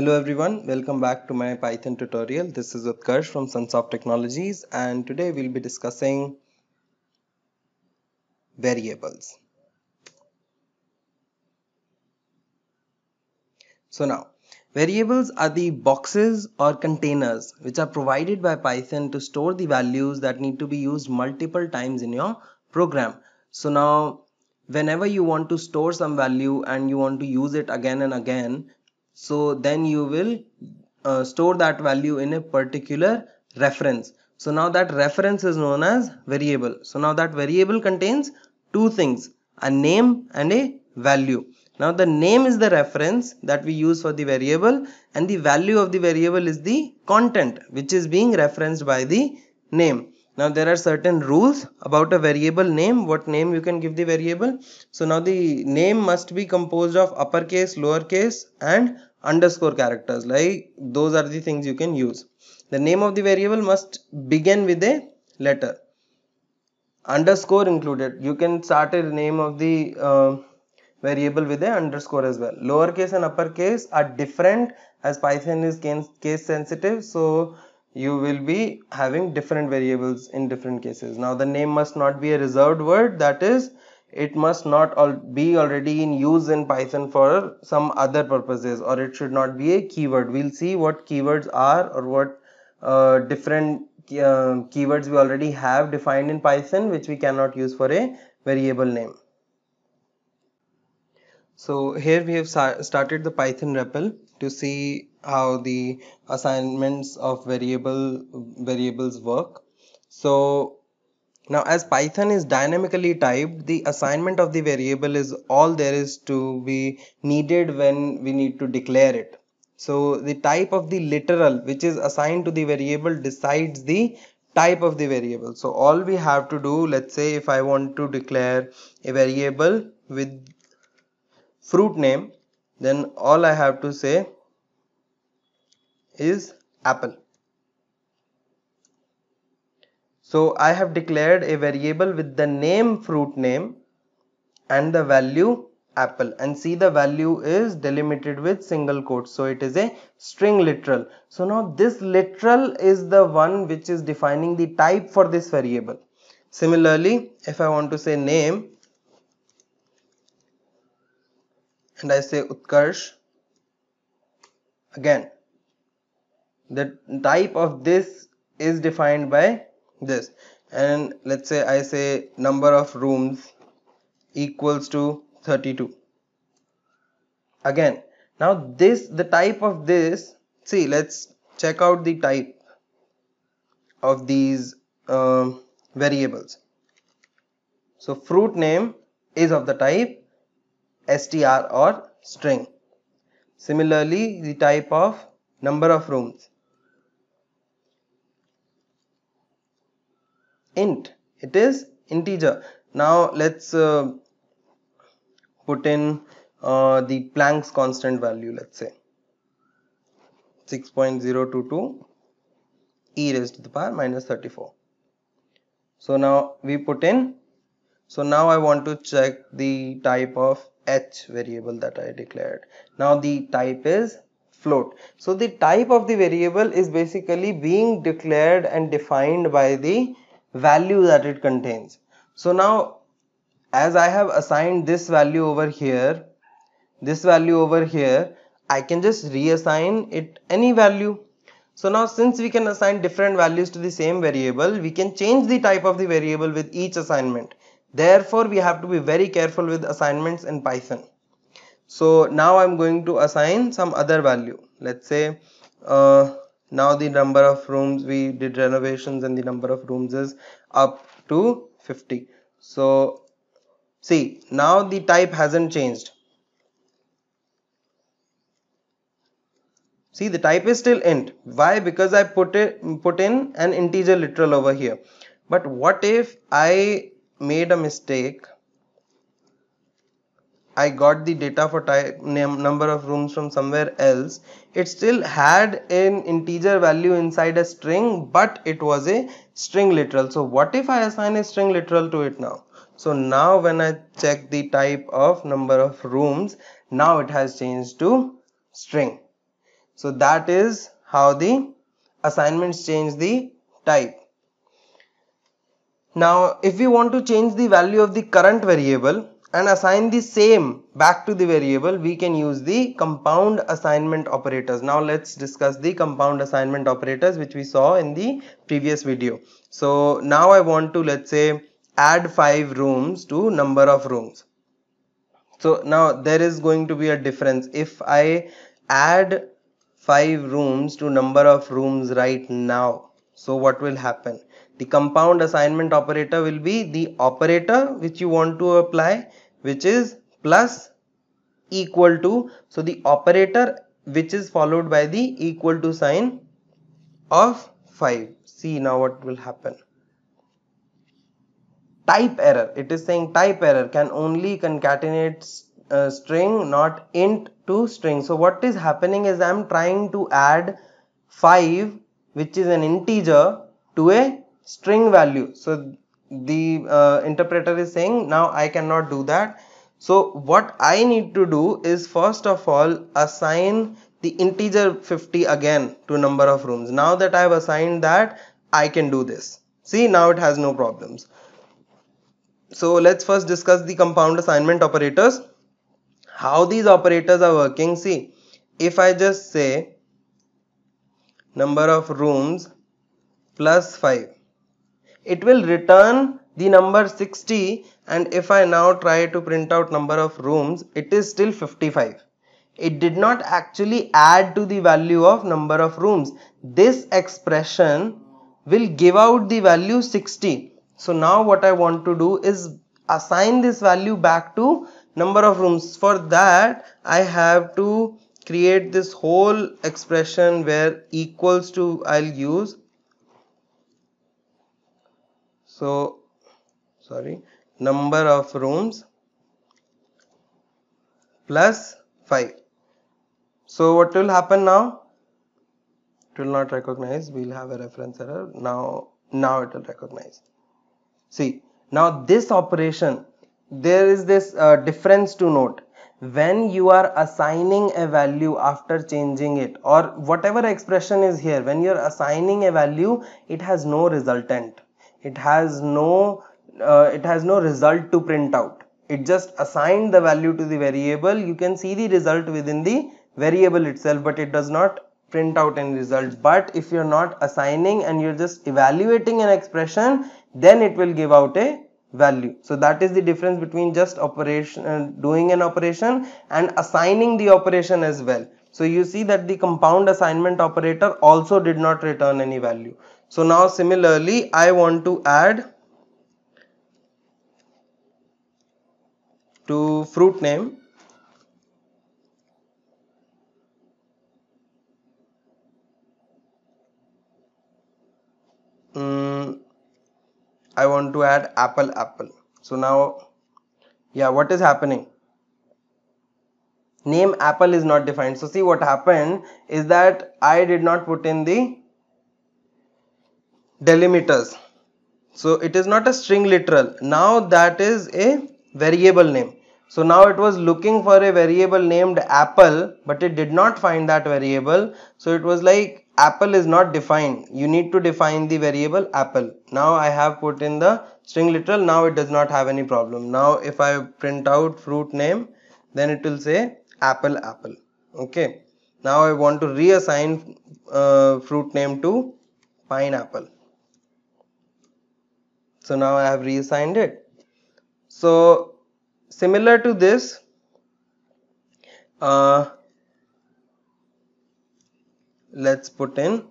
Hello everyone, welcome back to my Python tutorial. This is Utkarsh from Sunsoft Technologies, and today we'll be discussing variables. So now, variables are the boxes or containers which are provided by Python to store the values that need to be used multiple times in your program. So now, whenever you want to store some value and you want to use it again and again, so then you will store that value in a particular reference. So now that reference is known as variable. So now that variable contains two things, a name and a value. Now the name is the reference that we use for the variable, and the value of the variable is the content which is being referenced by the name. Now there are certain rules about a variable name, what name you can give the variable. So now the name must be composed of uppercase, lowercase and underscore characters. Like those are the things you can use. The name of the variable must begin with a letter, underscore included. You can start a name of the variable with a underscore as well. Lowercase and uppercase are different, as Python is case sensitive, so you will be having different variables in different cases. Now the name must not be a reserved word, that is, it must not be already in use in Python for some other purposes, or it should not be a keyword. We'll see what keywords are, or what different keywords we already have defined in Python which we cannot use for a variable name. So here we have started the Python REPL to see how the assignments of variables work. So now as Python is dynamically typed, the assignment of the variable is all there is to be needed when we need to declare it. So the type of the literal which is assigned to the variable decides the type of the variable. So all we have to do, let's say if I want to declare a variable with fruit name, then all I have to say is apple. So I have declared a variable with the name fruit name and the value apple, and see the value is delimited with single quotes, so it is a string literal. So now this literal is the one which is defining the type for this variable. Similarly, if I want to say name and I say Utkarsh, again the type of this is defined by this, and let's say I say number of rooms equals to 32. Again, now the type of this, see, let's check out the type of these variables. So fruit name is of the type str or string. Similarly, the type of number of rooms, int, it is integer. Now let's put in the Planck's constant value, let's say 6.022 e raised to the power minus 34. So now we put in, so now I want to check the type of h variable that I declared. Now the type is float. So the type of the variable is basically being declared and defined by the value that it contains. So now as I have assigned this value over here, I can just reassign it any value. So now since we can assign different values to the same variable, we can change the type of the variable with each assignment. Therefore, we have to be very careful with assignments in Python. So now I'm going to assign some other value. Let's say now the number of rooms, we did renovations and the number of rooms is up to 50. So see, now the type hasn't changed. See, the type is still int. Why? Because I put in an integer literal over here. But what if I made a mistake? I got the data for type number of rooms from somewhere else. It still had an integer value inside a string, but it was a string literal. So what if I assign a string literal to it now? So now when I check the type of number of rooms, now it has changed to string. So that is how the assignments change the type. Now if we want to change the value of the current variable and assign the same back to the variable, we can use the compound assignment operators. Now let's discuss the compound assignment operators which we saw in the previous video. So now I want to, let's say, add 5 rooms to number of rooms. So now there is going to be a difference. If I add 5 rooms to number of rooms right now, so what will happen? The compound assignment operator will be the operator which you want to apply, which is plus equal to. So the operator which is followed by the equal to sign of 5. See now what will happen. Type error, it is saying type error, can only concatenate string, not int to string. So what is happening is I am trying to add 5, which is an integer, to a string value. So the interpreter is saying now I cannot do that. So what I need to do is first of all assign the integer 50 again to number of rooms. Now that I have assigned that, I can do this. See, now it has no problems. So let's first discuss the compound assignment operators. How these operators are working. See, if I just say number of rooms plus 5, it will return the number 60, and if I now try to print out number of rooms, it is still 55. It did not actually add to the value of number of rooms. This expression will give out the value 60. So now what I want to do is assign this value back to number of rooms. For that I have to create this whole expression where equals to I'll use. So number of rooms plus 5. So what will happen now? It will not recognize. We'll have a reference error. Now it will recognize. See, now this operation, there is this difference to note. When you are assigning a value after changing it, or whatever expression is here, when you are assigning a value, it has no resultant. It has no result to print out. It just assigned the value to the variable. You can see the result within the variable itself, but it does not print out any result. But if you're not assigning and you're just evaluating an expression, then it will give out a value. So that is the difference between just doing an operation and assigning the operation as well. So you see that the compound assignment operator also did not return any value. So now similarly I want to add to fruit name I want to add apple. So now, yeah, what is happening? Name apple is not defined. So see, what happened is that I did not put in the delimiters. So it is not a string literal. Now that is a variable name. So now it was looking for a variable named apple, but it did not find that variable. So it was like apple is not defined. You need to define the variable apple. Now I have put in the string literal. Now it does not have any problem. Now if I print out fruit name, then it will say apple. Okay. Now I want to reassign fruit name to pineapple. So now I have reassigned it. So similar to this, let's put in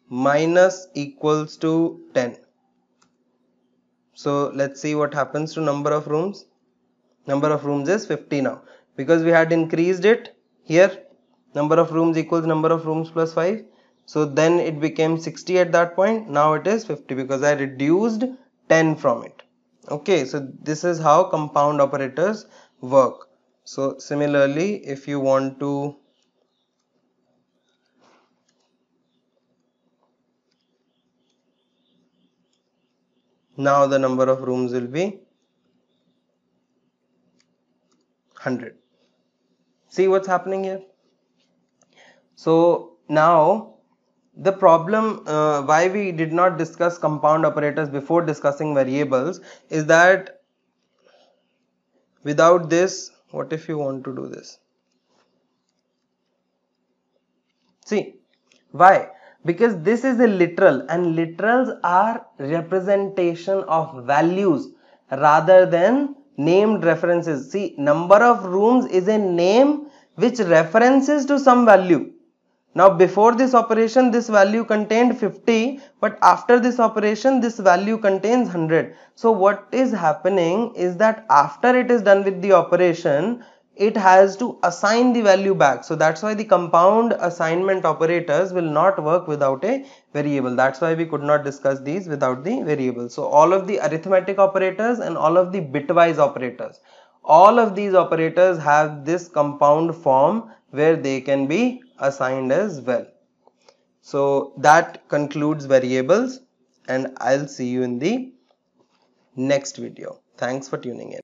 minus equals to 10. So let's see what happens to number of rooms. Number of rooms is 50 now, because we had increased it here. Number of rooms equals number of rooms plus 5. So then it became 60 at that point. Now it is 50 because I reduced 10 from it. Okay, so this is how compound operators work. So similarly, if you want to now the number of rooms will be 100. See what's happening here? So Now the problem why we did not discuss compound operators before discussing variables is that without this, what if you want to do this? See, why? Because this is a literal, and literals are representation of values rather than named references. See, number of rooms is a name which references to some value. Now before this operation this value contained 50, but after this operation this value contains 100. So what is happening is that after it is done with the operation, it has to assign the value back. So that's why the compound assignment operators will not work without a variable. That's why we could not discuss these without the variable. So all of the arithmetic operators and all of the bitwise operators, all of these operators have this compound form where they can be assigned as well. So that concludes variables, and I'll see you in the next video. Thanks for tuning in.